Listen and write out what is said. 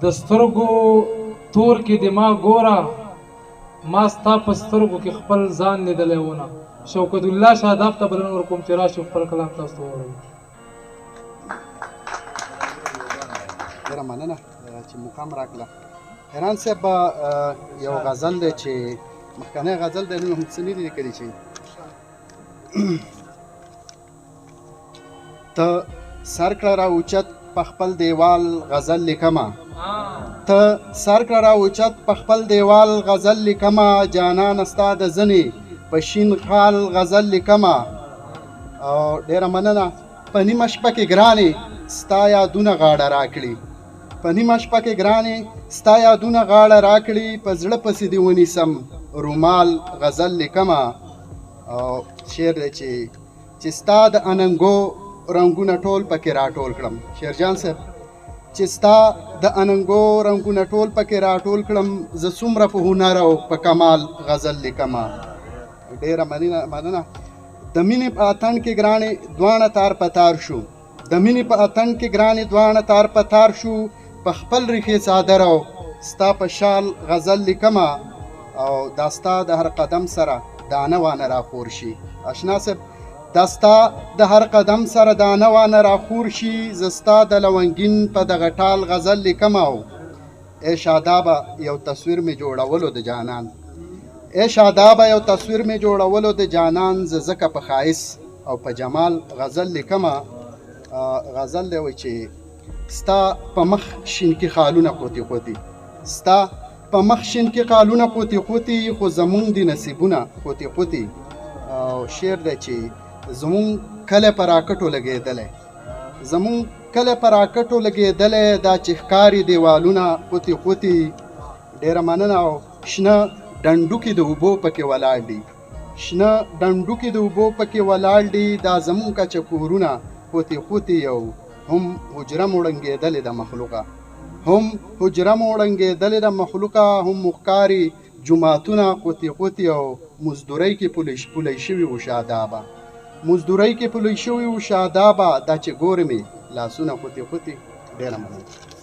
د سترګو تور کې د ما ګوره ما ستا په سترګو کې خپل ځان لیدلی ونه. شوکت الله شاداب ته بلنه ورکوم چې راشي خپل کلام تاسو ته ووایي. ډېره مننه چې مقام راکړه. حیران صاحب یو غزل دی چې مخکنی غزل دی نو هم څه نه دي لیکلي چې ته سر کړه را اوچت په خپل دیوال غزل لیکمه ته سر کړه را اوچت په خپل دیوال غزل لیکمه جانان ستا د زنې په شین خال غزل لیکمه. او ډېره مننه. په نیمه شپه کې ګرانې ستا یادونه غاړه راکړي په نیمه شپه کې ګرانې ستا یادونه غاړه راکړي په زړه پسې دې ونیسم رومال غزل لیکمه. او شعر دی چې ستا د اننګو رنګونه ټول پکې راټول کړم. شیرجان صاحب چې ستا د اننګو رنګونه ټول پکې راټول کړم زه څومره په هنر او په کمال غزل لیکمه. ډېره مننه. د مینې په اتڼ کې ګرانې دواړه تار په تار شو د مینې په اتڼ کې ګرانې دواړه تار په تار شو په خپل ریښې څادر او ستا په شال غزل لیکمه. او دا ستا د هر قدم سره دانه وانه راخور شي. اشنا صاحب دا ستا د هر قدم سره دانه وانه راخور شي زه ستا د لونګین په دغه ټال غزل لیکمه. او ای شادابه یو تصویر مې جوړولو د جانان ای شادابه یو تصویر مې جوړولو د جانان زه ځکه په ښایست او په جمال غزل لیکمه. غزل دی وایي چې ستا په مخ شین کې خالونه قوتي قوتي ستا په مخ شین کې خالونه قوتي قوتي خو زمونږ د نصیبونه قوتي قوتي. او شعر دی چې زمونږ کله په راکټو لګېدلی زمونږ کله په راکټو لګېدلی دا چې ښکاري دیوالونه قوتي قوتي. ډېره مننه. او شنه ډنډوکې د اوبو پکې ولاړ دي شنه ډنډوکې د اوبو پکې ولاړ دي دا زمونږ کچه کورونه قوتي قوتي. او هم حجره مو ړنګېدلې د مخلوقه هم حجره مو ړنګېدلې د مخلوقه هم مختاري جوماتونه قوتي قوتي. او مزدورۍ کې پولی شوي وو شادابه مزدورۍ کې پولی شوي وو شادابه دا چې ګورې مې لاسونه قوتي قوتي. ډېره مننه.